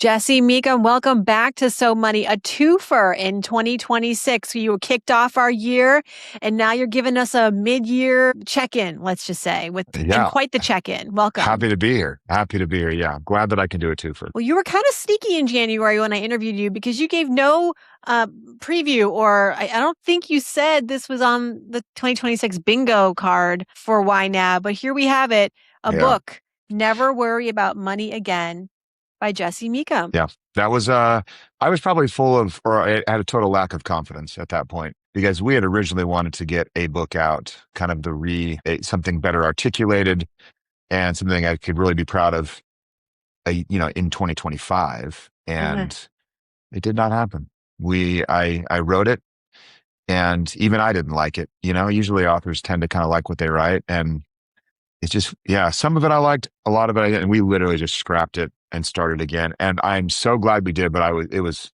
Jesse, Mecham, welcome back to So Money, a twofer in 2026. You kicked off our year, and now you're giving us a mid-year check-in, let's just say, and Yeah, quite the check-in. Welcome. happy to be here. Happy to be here. Yeah, glad that I can do a twofer. Well, you were kind of sneaky in January when I interviewed you because you gave no preview, or I don't think you said this was on the 2026 bingo card for YNAB, but here we have it, a Yeah, book, Never Worry About Money Again by Jesse Mecham. yeah. That was I was probably full of, or I had a total lack of confidence at that point because we had originally wanted to get a book out, kind of something better articulated and something I could really be proud of, in 2025, Yeah. and it did not happen. I wrote it, and even I didn't like it. Usually authors tend to kind of like what they write, and it's just, yeah, some of it I liked, a lot of it I didn't. And we literally just scrapped it and started again. And I'm so glad we did, but it was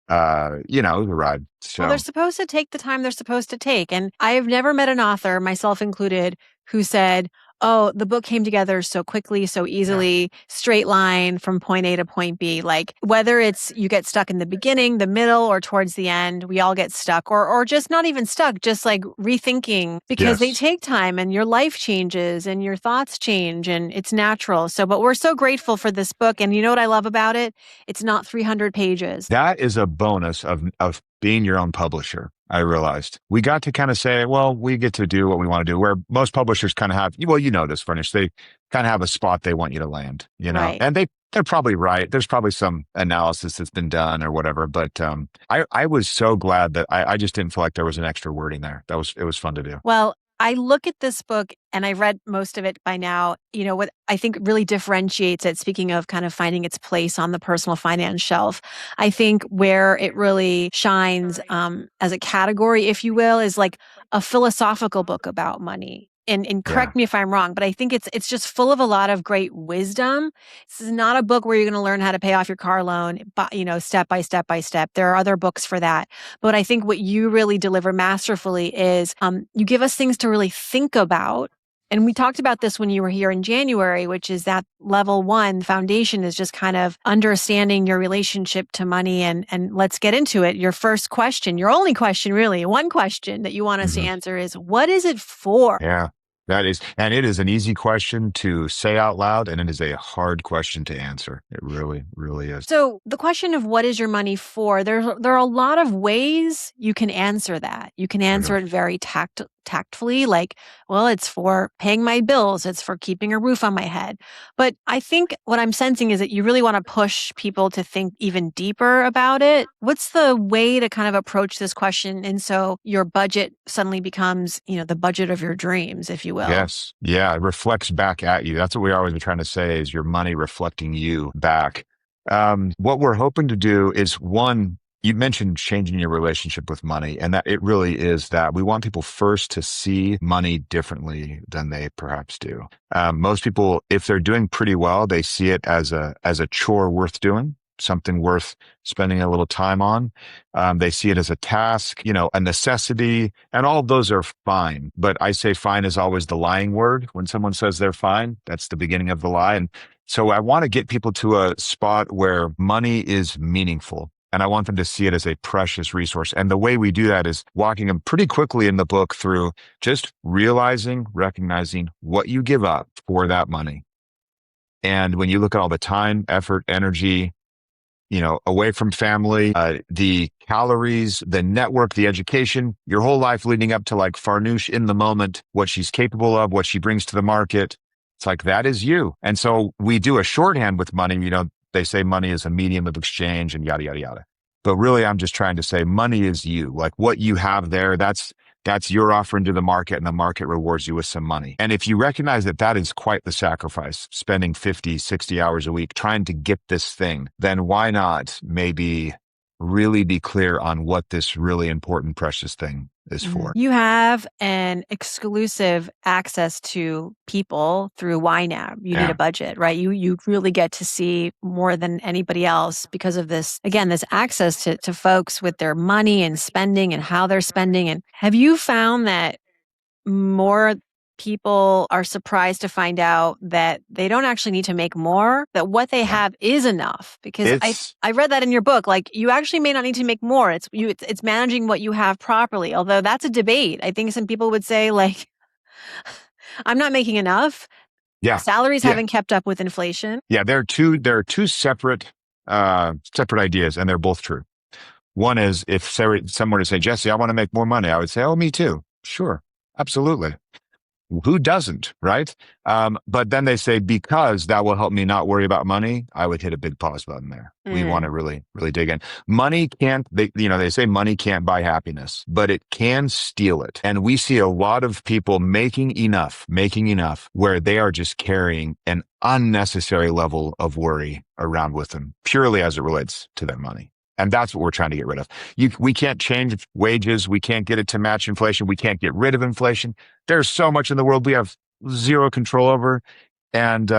a ride. Well, they're So, supposed to take the time they're supposed to take. And I've never met an author, myself included, who said, oh, the book came together so quickly, so yeah, easily, straight line from point A to point B. Like whether it's you get stuck in the beginning, the middle, or towards the end, we all get stuck or just not even stuck, just like rethinking because they yes. take time and your life changes and your thoughts change and it's natural. So, but we're so grateful for this book. And you know what I love about it? It's not 300 pages. That is a bonus of being your own publisher. I realized we got to kind of say, well, we get to do what we want to do, where most publishers kind of have, well, this, Furnish, they kind of have a spot they want you to land, Right. and they're probably right. There's probably some analysis that's been done or whatever, but I was so glad that I just didn't feel like there was an extra wording there. It was fun to do. Well, I look at this book and I read most of it by now. You know, what I think really differentiates it, speaking of kind of finding its place on the personal finance shelf, I think where it really shines as a category, if you will, is like a philosophical book about money. And Yeah. correct me if I'm wrong, but I think it's just full of a lot of great wisdom. This is not a book where you're going to learn how to pay off your car loan, but step by step by step. There are other books for that. But I think what you really deliver masterfully is you give us things to really think about. And we talked about this when you were here in January, which is that level one foundation is just kind of understanding your relationship to money. And let's get into it. Your first question, your only question, really, one question that you want us to Mhm. answer is, what is it for? Yeah. And it is an easy question to say out loud, and it is a hard question to answer. It really, really is. So the question of what is your money for, there are a lot of ways you can answer that. You can I know. answer it very tactfully, like, well, it's for paying my bills, it's for keeping a roof on my head. But I think what I'm sensing is that you really want to push people to think even deeper about it. What's the way to kind of approach this question? And so your budget suddenly becomes, the budget of your dreams, if you will. Yes. Yeah. It reflects back at you. That's what we always are trying to say is your money reflecting you back. What we're hoping to do is one, you mentioned changing your relationship with money, and that it really is that we want people first to see money differently than they perhaps do. Most people, if they're doing pretty well, they see it as a chore worth doing, something worth spending a little time on. They see it as a task, a necessity, and all of those are fine. But I say fine is always the lying word. When someone says they're fine, that's the beginning of the lie. And so I want to get people to a spot where money is meaningful. And I want them to see it as a precious resource. And the way we do that is walking them pretty quickly in the book through just recognizing what you give up for that money. And when you look at all the time, effort, energy, away from family, the calories, the network, the education, your whole life leading up to like Farnoosh in the moment, what she's capable of, what she brings to the market. It's like, that is you. And so we do a shorthand with money. They say money is a medium of exchange and yada, yada, yada. But really, I'm just trying to say money is you. Like what you have there, that's your offering to the market, and the market rewards you with some money. And if you recognize that that is quite the sacrifice, spending 50, 60 hours a week trying to get this thing, then why not maybe really be clear on what this really important, precious thing is for? You have an exclusive access to people through YNAB. You need a Yeah. budget, right? You really get to see more than anybody else because of this, again, this access to folks with their money and spending and how they're spending. And have you found that more people are surprised to find out that they don't actually need to make more, that what they Yeah. have is enough. Because It's, I read that in your book, like you actually may not need to make more. It's managing what you have properly. Although that's a debate. I think some people would say like I'm not making enough. yeah. Salaries Yeah. haven't kept up with inflation. Yeah. There are two separate ideas, and they're both true. One is if someone were to say, Jesse, I want to make more money, I would say, oh, me too. Sure. Absolutely. Who doesn't, right? But then they say, because that will help me not worry about money, I would hit a big pause button there. We want Mm, to really, really dig in. Money can't, they say money can't buy happiness, but it can steal it. And we see a lot of people making enough where they are just carrying an unnecessary level of worry around with them, purely as it relates to their money. And that's what we're trying to get rid of. We can't change wages. We can't get it to match inflation. We can't get rid of inflation. There's so much in the world we have zero control over, and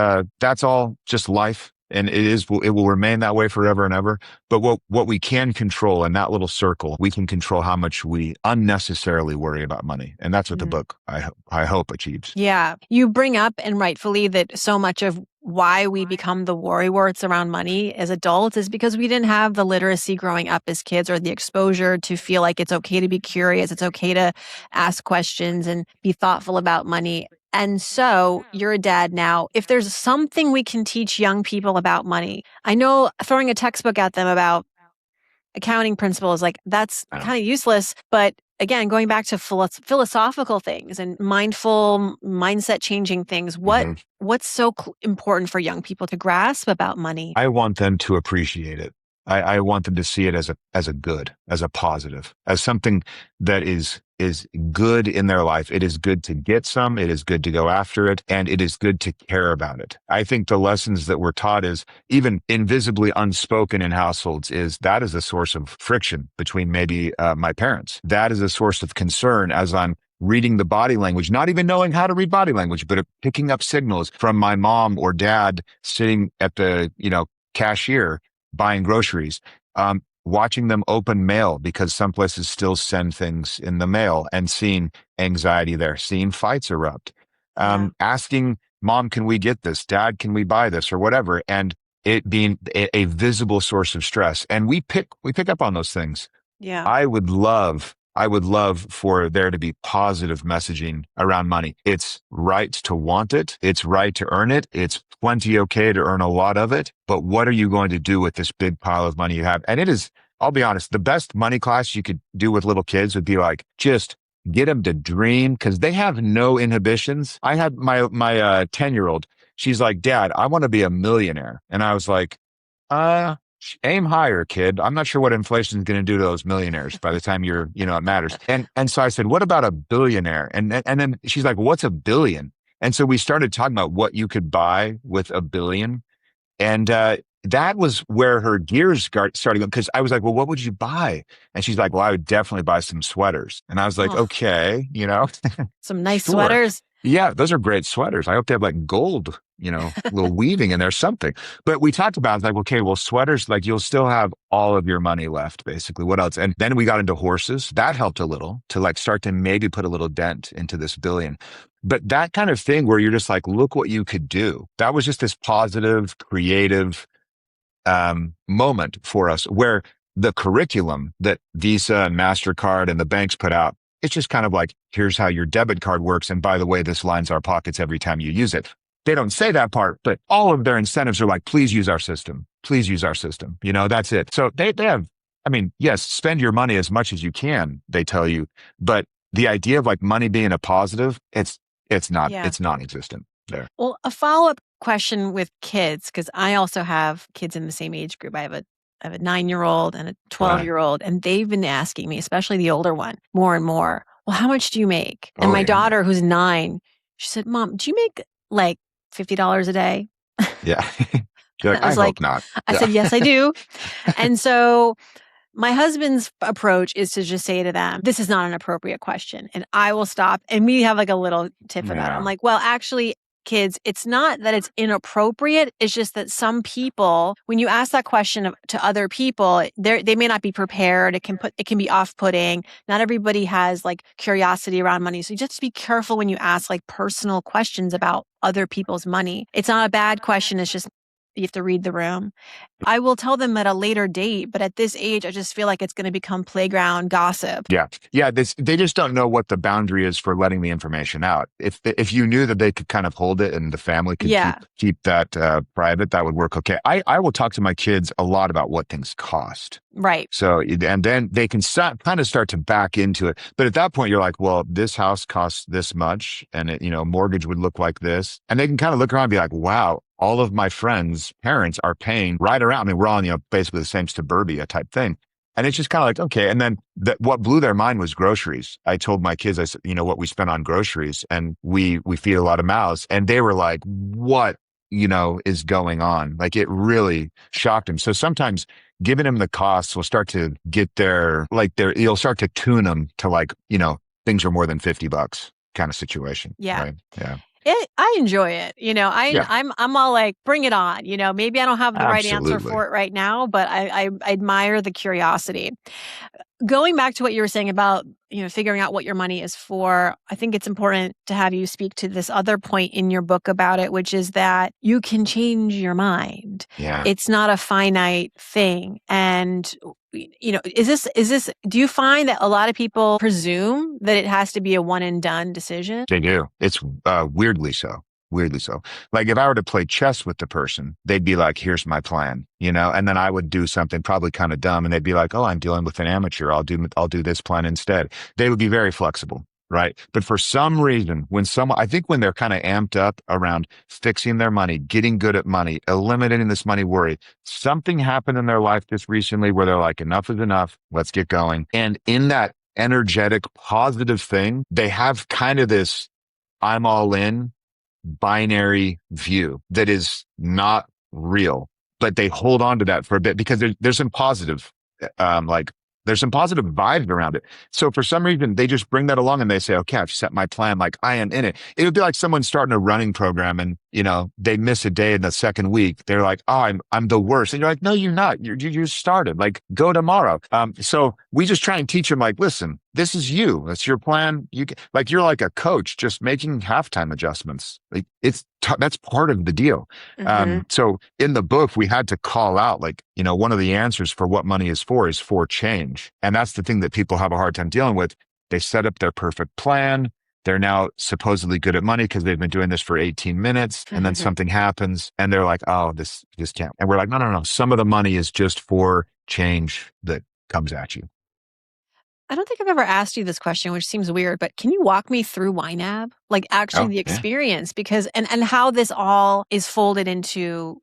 that's all just life. And it will remain that way forever and ever. But what we can control in that little circle, we can control how much we unnecessarily worry about money, and that's what the mm. book I hope achieves. Yeah. You bring up, and rightfully, that so much of why we become the worrywarts around money as adults is because we didn't have the literacy growing up as kids or the exposure to feel like it's okay to be curious, it's okay to ask questions and be thoughtful about money. And so you're a dad now. If there's something we can teach young people about money, I know throwing a textbook at them about accounting principles, like that's Um, kind of useless. But again, going back to philosophical things and mindful mindset changing things, mhm. what's so important for young people to grasp about money? I want them to appreciate it. I want them to see it as a good, as a positive, as something that is good in their life. It is good to get some, it is good to go after it, and it is good to care about it. I think the lessons that we're taught is even invisibly unspoken in households is that is a source of friction between maybe my parents. That is a source of concern as I'm reading the body language, not even knowing how to read body language, but picking up signals from my mom or dad sitting at the, cashier buying groceries, watching them open mail because some places still send things in the mail and seeing anxiety there, seeing fights erupt, Yeah. asking mom, can we get this? Dad, can we buy this or whatever? And it being a visible source of stress. And we pick up on those things. Yeah. I would love for there to be positive messaging around money. It's right to want it. It's right to earn it. It's plenty okay to earn a lot of it. But what are you going to do with this big pile of money you have? And it is, I'll be honest, the best money class you could do with little kids would be like, just get them to dream because they have no inhibitions. I had my 10-year-old. She's like, Dad, I want to be a millionaire. And I was like, uh, aim higher, kid. I'm not sure what inflation is going to do to those millionaires by the time it matters. And so I said, what about a billionaire? And then she's like, what's a billion? And so we started talking about what you could buy with a billion. And that was where her gears started going. Because I was like, well, what would you buy? And she's like, well, I would definitely buy some sweaters. And I was like, Oh, okay, some nice sure. sweaters. Yeah, those are great sweaters. I hope they have like gold, little weaving in there, something. But we talked about like, okay, well, sweaters, like you'll still have all of your money left, basically. What else? And then we got into horses. That helped a little to like start to maybe put a little dent into this billion. But that kind of thing where you're just like, look what you could do. That was just this positive, creative moment for us where the curriculum that Visa and MasterCard and the banks put out, it's just kind of like, here's how your debit card works. And by the way, this lines our pockets every time you use it. They don't say that part, but all of their incentives are like, please use our system. Please use our system. That's it. So they have, I mean, yes, spend your money as much as you can, they tell you. But the idea of like money being a positive, Yeah. it's non-existent there. Well, a follow-up question with kids, because I also have kids in the same age group. I have a 9-year-old and a Right. 12-year-old, and they've been asking me, especially the older one, more and more, well, how much do you make? And Oh, my yeah. daughter, who's 9, she said, Mom, do you make like $50 a day? Yeah. You're like, I I was hope like, not. I Yeah. said, yes, I do. And so my husband's approach is to just say to them, this is not an appropriate question. And I will stop. And we have like a little tip for that. I'm Yeah. like, well, actually, kids, it's not that it's inappropriate. It's just that some people, when you ask that question to other people, they may not be prepared. It can be off-putting. Not everybody has like curiosity around money. So you just be careful when you ask like personal questions about other people's money. It's not a bad question. It's just you have to read the room. I will tell them at a later date, but at this age, I just feel like it's going to become playground gossip. Yeah. Yeah. They just don't know what the boundary is for letting the information out. If you knew that they could kind of hold it and the family could Yeah, keep that private, that would work okay. I will talk to my kids a lot about what things cost. right. So, and then they can kind of start to back into it. But at that point, you're like, well, this house costs this much and mortgage would look like this. And they can kind of look around and be like, wow, all of my friends' parents are paying right around. I mean, we're on, basically the same suburbia type thing. And it's just kind of like, okay. And then what blew their mind was groceries. I told my kids, I said, what we spent on groceries, and we feed a lot of mouths. And they were like, what, is going on? Like, it really shocked them. So sometimes giving them the costs will start to get you'll start to tune them to like, things are more than $50 kind of situation. Yeah. Right. Yeah. I enjoy it. Yeah. I'm all like, bring it on. Maybe I don't have the right answer Absolutely. for it right now, but I admire the curiosity. Going back to what you were saying about, figuring out what your money is for, I think it's important to have you speak to this other point in your book about it, which is that you can change your mind. Yeah. It's not a finite thing. And, do you find that a lot of people presume that it has to be a one and done decision? They do. It's weirdly so. Weirdly so. Like if I were to play chess with the person, they'd be like, here's my plan, and then I would do something probably kind of dumb and they'd be like, oh, I'm dealing with an amateur. I'll do this plan instead. They would be very flexible. Right. But for some reason, I think when they're kind of amped up around fixing their money, getting good at money, eliminating this money worry, something happened in their life just recently where they're like, enough is enough. Let's get going. And in that energetic, positive thing, they have kind of this I'm all in binary view that is not real, but they hold on to that for a bit because there's some positive, like there's some positive vibes around it. So for some reason, they just bring that along and they say, okay, I've set my plan. Like I am in it. It would be like someone starting a running program and, they miss a day in the second week. They're like, oh, I'm the worst. And you're like, no, you're not. You just started. Like go tomorrow. So we just try and teach them like, listen, this is you. That's your plan. You're like a coach just making halftime adjustments. Like that's part of the deal. Mm-hmm. So in the book, we had to call out like, one of the answers for what money is for change. And that's the thing that people have a hard time dealing with. They set up their perfect plan. They're now supposedly good at money because they've been doing this for 18 minutes and then something happens and they're like, oh, this just can't. And we're like, no. Some of the money is just for change that comes at you. I don't think I've ever asked you this question, which seems weird, but can you walk me through YNAB? Like actually Oh, the yeah. experience because and how this all is folded into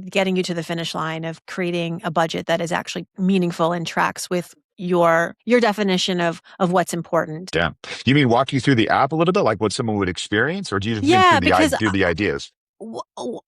getting you to the finish line of creating a budget that is actually meaningful and tracks with your definition of what's important. Yeah. You mean walk you through the app a little bit, like what someone would experience, or do you just think Yeah, because through the ideas?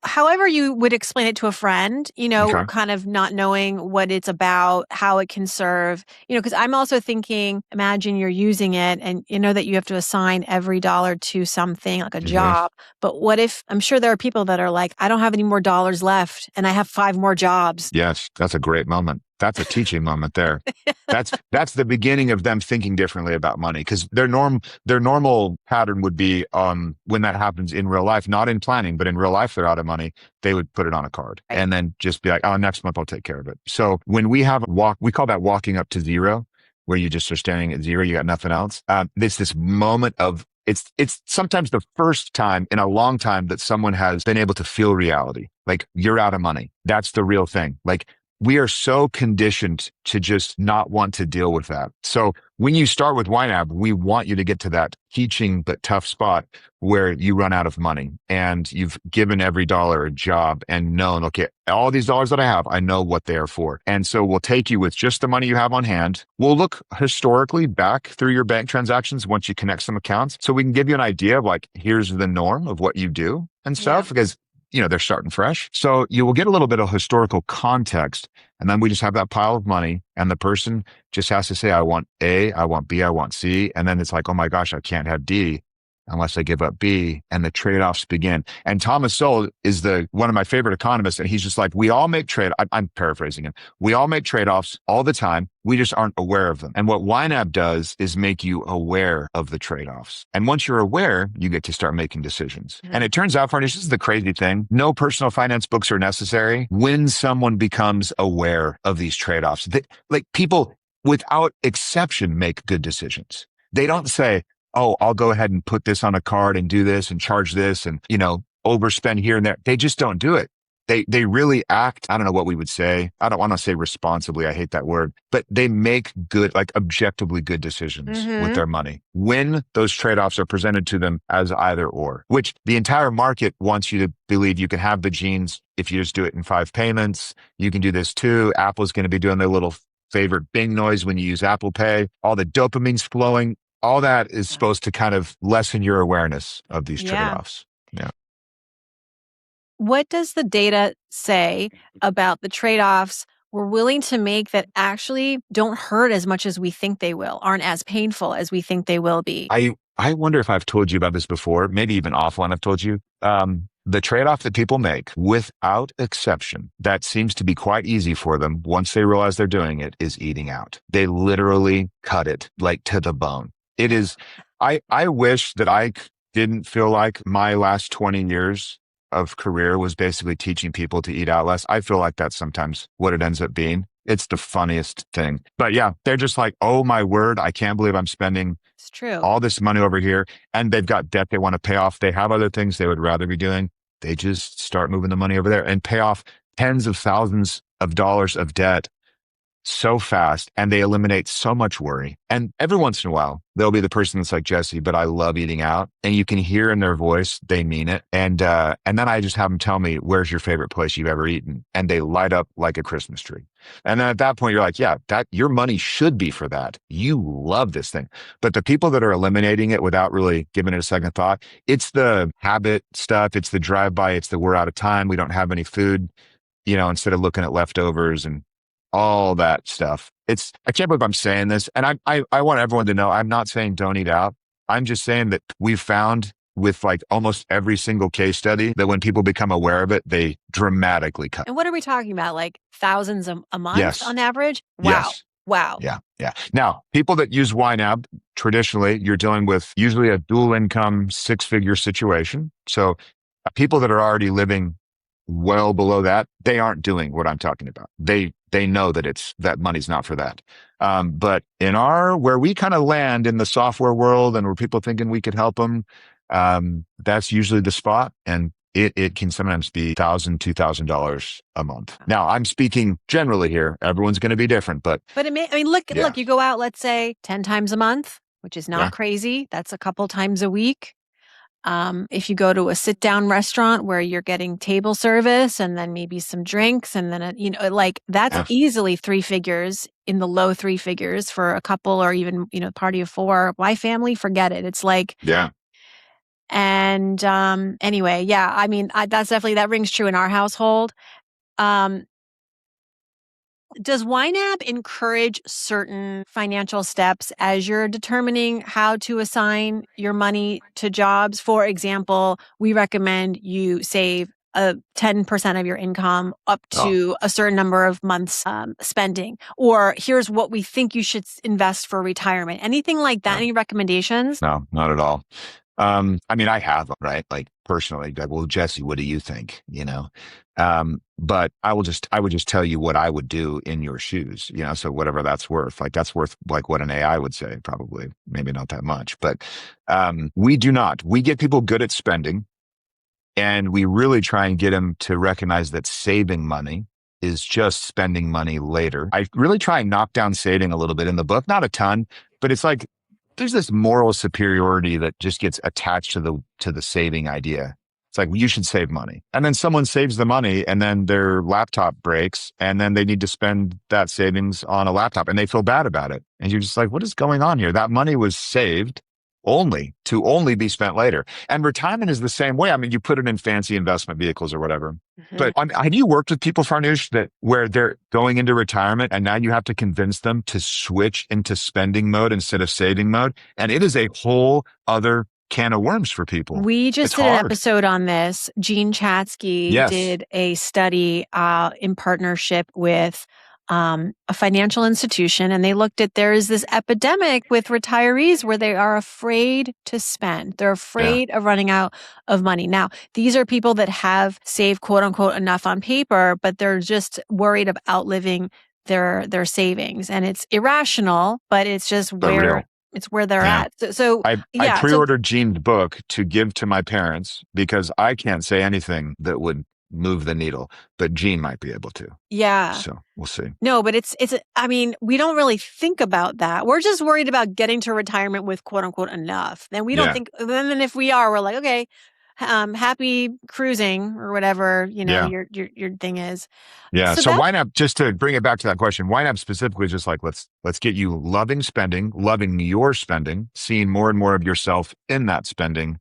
however you would explain it to a friend, Okay. kind of not knowing what it's about, how it can serve, because I'm also thinking, imagine you're using it and you know that you have to assign every dollar to something like a hmm job. But what if, I'm sure there are people that are like, I don't have any more dollars left and I have 5 more jobs. Yes, that's a great moment. That's a teaching moment there. That's the beginning of them thinking differently about money because their normal pattern would be when that happens in real life, not in planning, but in real life they're out of money, they would put it on a card Right. and then just be like, oh, next month I'll take care of it. So when we have a walk, we call that walking up to zero, where you just are standing at zero, you got nothing else. This moment of it's sometimes the first time in a long time that someone has been able to feel reality. Like you're out of money. That's the real thing. Like we are so conditioned to just not want to deal with that. So when you start with YNAB, we want you to get to that teaching but tough spot where you run out of money and you've given every dollar a job and known, okay, all these dollars that I have, I know what they are for. And so we'll take you with just the money you have on hand. We'll look historically back through your bank transactions once you connect some accounts. So we can give you an idea of like, here's the norm of what you do and stuff because they're starting fresh. So you will get a little bit of historical context. And then we just have that pile of money and the person just has to say, I want A, I want B, I want C. And then it's like, oh my gosh, I can't have D. unless I give up B, and the trade-offs begin. And Thomas Sowell is the one of my favorite economists, and he's just like, we all make I'm paraphrasing him. We all make trade-offs all the time. We just aren't aware of them. And what YNAB does is make you aware of the trade-offs. And once you're aware, you get to start making decisions. Mhm. And it turns out, Farnish, this is the crazy thing. No personal finance books are necessary when someone becomes aware of these trade-offs. Like people, without exception, make good decisions. They don't say, oh, I'll go ahead and put this on a card and do this and charge this and, overspend here and there. They just don't do it. They really act. I don't know what we would say. I don't want to say responsibly. I hate that word, but they make good, like objectively good decisions with Mhm. their money when those trade-offs are presented to them as either or, which the entire market wants you to believe you can have the genes if you just do it in 5 payments. You can do this too. Apple's going to be doing their little favorite bing noise when you use Apple Pay. All the dopamine's flowing. All that is supposed to kind of lessen your awareness of these Yeah. trade-offs. Yeah. What does the data say about the trade-offs we're willing to make that actually don't hurt as much as we think they will, aren't as painful as we think they will be? I wonder if I've told you about this before, maybe even offline I've told you. The trade-off that people make without exception that seems to be quite easy for them once they realize they're doing it is eating out. They literally cut it like to the bone. It is, I wish that didn't feel like my last 20 years of career was basically teaching people to eat out less. I feel like that's sometimes what it ends up being. It's the funniest thing. But yeah, they're just like, oh my word, I can't believe I'm spending It's true. all this money over here, and they've got debt they want to pay off. They have other things they would rather be doing. They just start moving the money over there and pay off tens of thousands of dollars of debt so fast, and they eliminate so much worry. And every once in a while, there'll be the person that's like, Jesse, but I love eating out. And you can hear in their voice, they mean it. And then I just have them tell me, where's your favorite place you've ever eaten? And they light up like a Christmas tree. And then at that point, you're like, yeah, your money should be for that. You love this thing. But the people that are eliminating it without really giving it a second thought, it's the habit stuff. It's the drive-by. It's the we're out of time. We don't have any food, instead of looking at leftovers and all that stuff. I can't believe I'm saying this. And I want everyone to know, I'm not saying don't eat out. I'm just saying that we've found with like almost every single case study that when people become aware of it, they dramatically cut. And what are we talking about? Like thousands a month Yes. on average? Wow. Yes. Wow. Yeah. Yeah. Now, people that use YNAB, traditionally, you're dealing with usually a dual income, 6-figure situation. So people that are already living well below that, they aren't doing what I'm talking about. They know that money's not for that. But where we kind of land in the software world and where people thinking we could help them, that's usually the spot. And it can sometimes be $1,000, $2,000 a month. Now I'm speaking generally here. Everyone's going to be different, but look, you go out, let's say 10 times a month, which is not crazy. That's a couple times a week. If you go to a sit down restaurant where you're getting table service and then maybe some drinks and then, that's easily 3 figures, in the low 3 figures for a couple or even, party of 4. Why family? Forget it. It's like, yeah. And anyway, yeah, that's definitely, that rings true in our household. Does YNAB encourage certain financial steps as you're determining how to assign your money to jobs? For example, we recommend you save 10% of your income up to a certain number of months spending. Or here's what we think you should invest for retirement. Anything like that? Any recommendations? No, not at all. I have them, right? Like personally, like, well, Jesse, what do you think? But I would just tell you what I would do in your shoes, so whatever that's worth, like what an AI would say, probably, maybe not that much, but, we get people good at spending, and we really try and get them to recognize that saving money is just spending money later. I really try and knock down saving a little bit in the book, not a ton, but it's like, there's this moral superiority that just gets attached to the saving idea. It's like, well, you should save money. And then someone saves the money and then their laptop breaks and then they need to spend that savings on a laptop and they feel bad about it. And you're just like, what is going on here? That money was saved only be spent later. And retirement is the same way. You put it in fancy investment vehicles or whatever. Mm-hmm. But have you worked with people, Farnoosh, where they're going into retirement and now you have to convince them to switch into spending mode instead of saving mode? And it is a whole other can of worms for people. We It's just did an hard. episode on this. Gene Chatsky Yes. did a study in partnership with a financial institution, and they looked at there is this epidemic with retirees where they are afraid to spend. They're Yeah. afraid of running out of money. Now, these are people that have saved quote unquote enough on paper, but they're just worried of outliving their savings. And it's irrational, but it's just But real. where they're Yeah. at. So I yeah. So pre-ordered Gene's book to give to my parents because I can't say anything that would move the needle, but Gene might be able to. yeah. So we'll see. No, but I mean, we don't really think about that. We're just worried about getting to retirement with quote unquote enough. Then we don't Yeah. think, then if we are, we're like, okay, happy cruising or whatever, Yeah. your thing is. Yeah. So So that, YNAB, just to bring it back to that question, YNAB specifically is just like, let's get you loving spending, loving your spending, seeing more and more of yourself in that spending.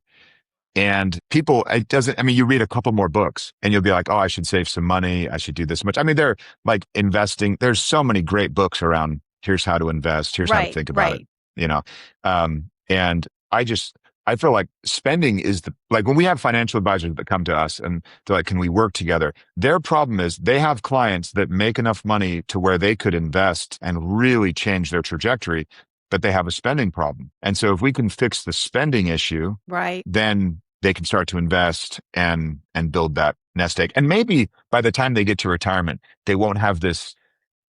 And people, it doesn't, I mean, you read a couple more books and you'll be like, oh, I should save some money. I should do this much. I mean, they're like investing. There's so many great books around. Here's how to invest. Here's how to right, think about it, right. you know? And I feel like spending is like when we have financial advisors that come to us and they're like, can we work together? Their problem is they have clients that make enough money to where they could invest and really change their trajectory, but they have a spending problem. And so if we can fix the spending issue, Right. then they can start to invest and build that nest egg. And maybe by the time they get to retirement, they won't have this,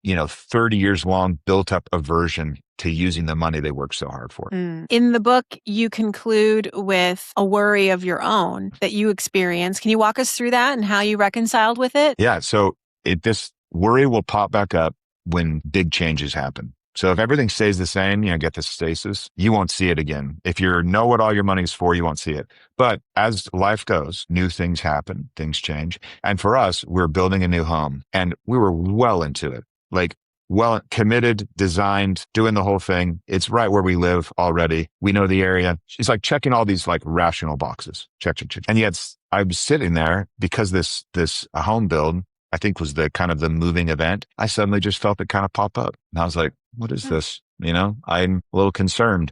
30 years long built up aversion to using the money they worked so hard for. In the book, you conclude with a worry of your own that you experienced. Can you walk us through that and how you reconciled with it? Yeah. So this worry will pop back up when big changes happen. So if everything stays the same, get the stasis, you won't see it again. If you know what all your money's for, you won't see it. But as life goes, new things happen, things change. And for us, we're building a new home and we were well into it, like well committed, designed, doing the whole thing. It's right where we live already. We know the area. It's like checking all these like rational boxes. Check, check, check. And yet I was sitting there because this home build, I think was the kind of the moving event. I suddenly just felt it kind of pop up. And I was like, what is this? I'm a little concerned.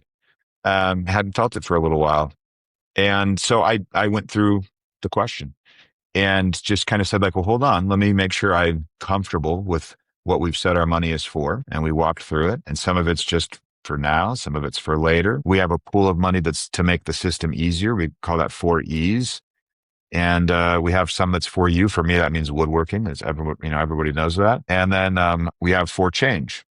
Hadn't felt it for a little while. And so I went through the question and just kind of said like, well, hold on, let me make sure I'm comfortable with what we've said our money is for. And we walked through it. And some of it's just for now. Some of it's for later. We have a pool of money that's to make the system easier. We call that 4 E's. And we have some that's for you. For me, that means woodworking. It's everybody knows that. And then we have for change,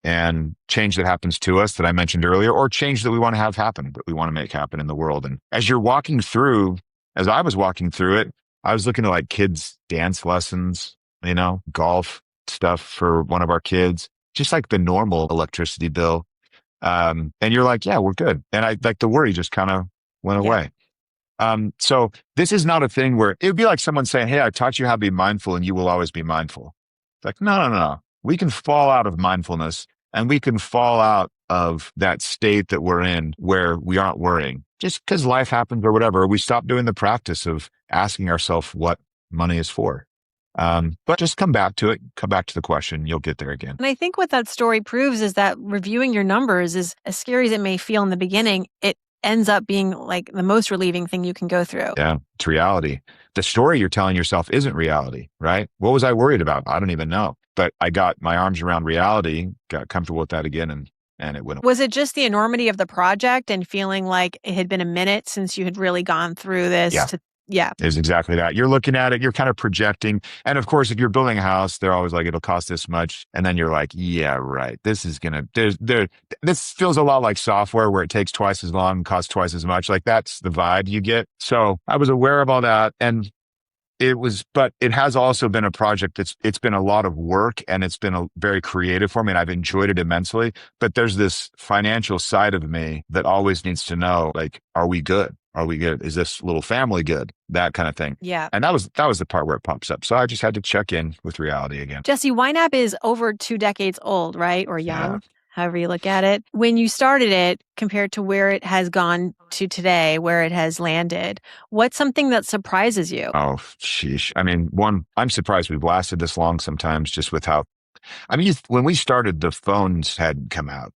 and change that happens to us that I mentioned earlier, or change that we want to have happen, that we want to make happen in the world. And as I was walking through it, I was looking at like kids' dance lessons, golf stuff for one of our kids, just like the normal electricity bill. And you're like, yeah, we're good. And I like the worry just kind of went away. So this is not a thing where it would be like someone saying, hey, I taught you how to be mindful and you will always be mindful. It's like, no, no, no, no. We can fall out of mindfulness and we can fall out of that state that we're in where we aren't worrying just because life happens or whatever. We stop doing the practice of asking ourselves what money is for. But just come back to it, come back to the question, you'll get there again. And I think what that story proves is that reviewing your numbers is as scary as it may feel in the beginning. It ends up being like the most relieving thing you can go through. Yeah, it's reality. The story you're telling yourself isn't reality, right? What was I worried about? I don't even know. But I got my arms around reality, got comfortable with that again, and it went away. Was it just the enormity of the project and feeling like it had been a minute since you had really gone through this? Yeah. Yeah. Is exactly that. You're looking at it, you're kind of projecting. And of course, if you're building a house, they're always like, it'll cost this much. And then you're like, yeah, right. This is going to, this feels a lot like software where it takes twice as long, costs twice as much. Like that's the vibe you get. So I was aware of all that. And but it has also been a project it's been a lot of work and it's been very creative for me and I've enjoyed it immensely. But there's this financial side of me that always needs to know, like, are we good? Are we good? Is this little family good? That kind of thing. Yeah. And that was the part where it pops up. So I just had to check in with reality again. Jesse, YNAB is over 2 decades old, right? Or young, however you look at it. When you started it compared to where it has gone to today, where it has landed, what's something that surprises you? Oh, sheesh. I mean, one, I'm surprised we've lasted this long sometimes just with how, when we started, the phones hadn't come out,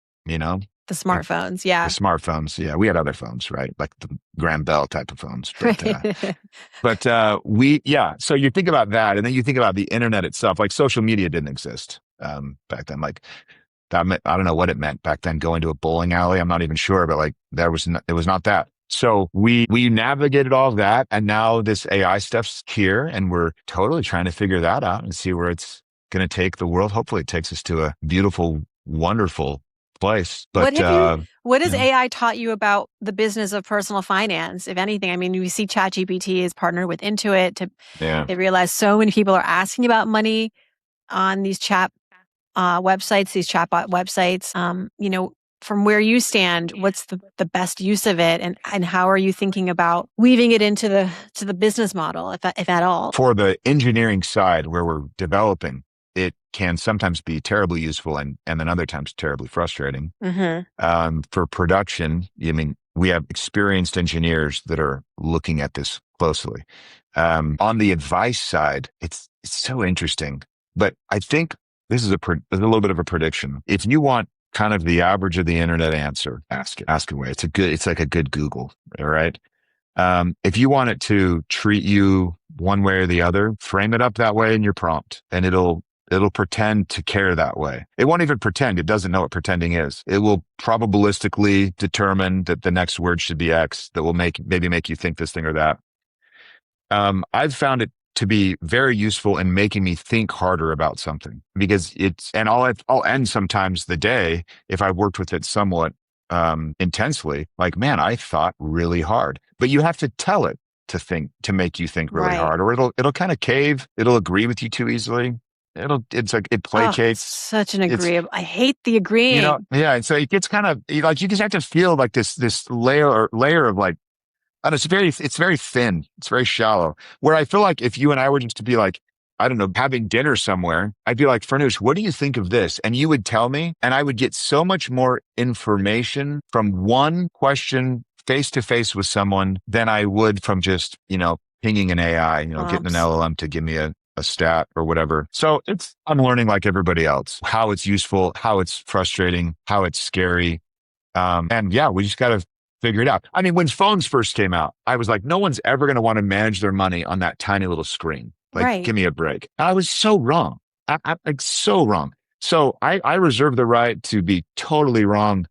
The Like smartphones, the yeah. smartphones. Yeah, we had other phones, right? Like the Graham Bell type of phones. Right. So you think about that, and then you think about the internet itself. Like social media didn't exist back then. Like that meant, I don't know what it meant back then. Going to a bowling alley, I'm not even sure, but like it was not that. So we navigated all of that, and now this AI stuff's here, and we're totally trying to figure that out and see where it's going to take the world. Hopefully, it takes us to a beautiful, wonderful place. What have you what has Yeah, AI taught you about the business of personal finance, if anything? I mean, we see ChatGPT is partnered with Intuit to yeah. they realize so many people are asking about money on these websites, these chatbot websites. From where you stand, what's the best use of it, and how are you thinking about weaving it into the business model, if at all? For the engineering side where we're developing, it can sometimes be terribly useful and then other times terribly frustrating. Mm-hmm. For production, I mean, we have experienced engineers that are looking at this closely. On the advice side, it's so interesting, but I think this is a little bit of a prediction. If you want kind of the average of the internet answer, ask away. It's like a good Google. All right. If you want it to treat you one way or the other, frame it up that way in your prompt, and it'll pretend to care that way. It won't even pretend. It doesn't know what pretending is. It will probabilistically determine that the next word should be X that will maybe make you think this thing or that. I've found it to be very useful in making me think harder about something because and I'll end sometimes the day if I've worked with it somewhat intensely, like, man, I thought really hard, but you have to tell it to make you think really Right. hard, or it'll kind of cave. It'll agree with you too easily. It's like it Oh, placates. such an It's, agreeable. I hate the agreeing. yeah. And so it gets kind of like, you just have to feel like this layer of like, and it's very thin. It's very shallow. Where I feel like if you and I were just to be like, I don't know, having dinner somewhere, I'd be like, Farnoosh, what do you think of this? And you would tell me, and I would get so much more information from one question face to face with someone than I would from just, pinging an AI, getting an Prompts. LLM to give me a stat or whatever. So I'm learning like everybody else, how it's useful, how it's frustrating, how it's scary. And yeah, we just got to figure it out. I mean, when phones first came out, I was like, no one's ever going to want to manage their money on that tiny little screen. Like, Right. give me a break. I was so wrong. Like so wrong. So I reserve the right to be totally wrong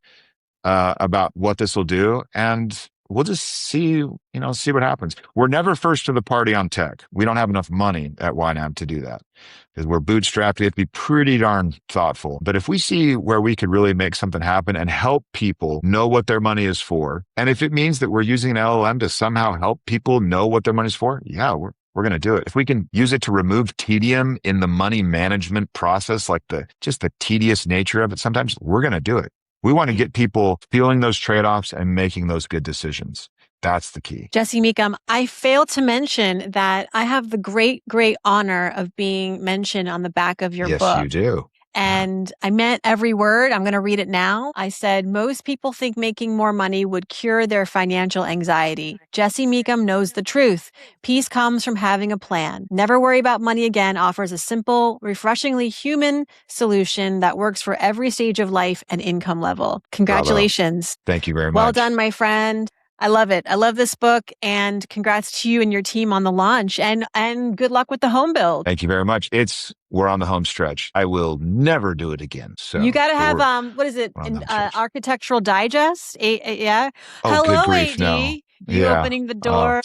about what this will do. And we'll just see what happens. We're never first to the party on tech. We don't have enough money at YNAB to do that because we're bootstrapped. We have to be pretty darn thoughtful. But if we see where we could really make something happen and help people know what their money is for, and if it means that we're using an LLM to somehow help people know what their money's for, yeah, we're going to do it. If we can use it to remove tedium in the money management process, like just the tedious nature of it, sometimes we're going to do it. We want to get people feeling those trade-offs and making those good decisions. That's the key. Jesse Mecham, I failed to mention that I have the great, great honor of being mentioned on the back of your Yes, book. you do. And I meant every word. I'm going to read it now. I said, most people think making more money would cure their financial anxiety. Jesse Mecham knows the truth. Peace comes from having a plan. Never Worry About Money Again offers a simple, refreshingly human solution that works for every stage of life and income level. Congratulations. Bravo. Thank you very much. Well done, my friend. I love it. I love this book, and congrats to you and your team on the launch, and good luck with the home build. Thank you very much. We're on the home stretch. I will never do it again. So you got to have what is it? Architectural Digest? Yeah. Oh, hello, good grief, AD. no. You opening the door?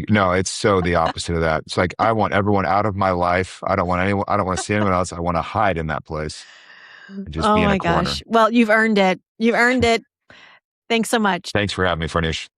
No, it's so the opposite of that. It's like, I want everyone out of my life. I don't want anyone. I don't want to see anyone else. I want to hide in that place and just be in a corner. Gosh. Well, you've earned it. You've earned it. Thanks so much. Thanks for having me, Farnish.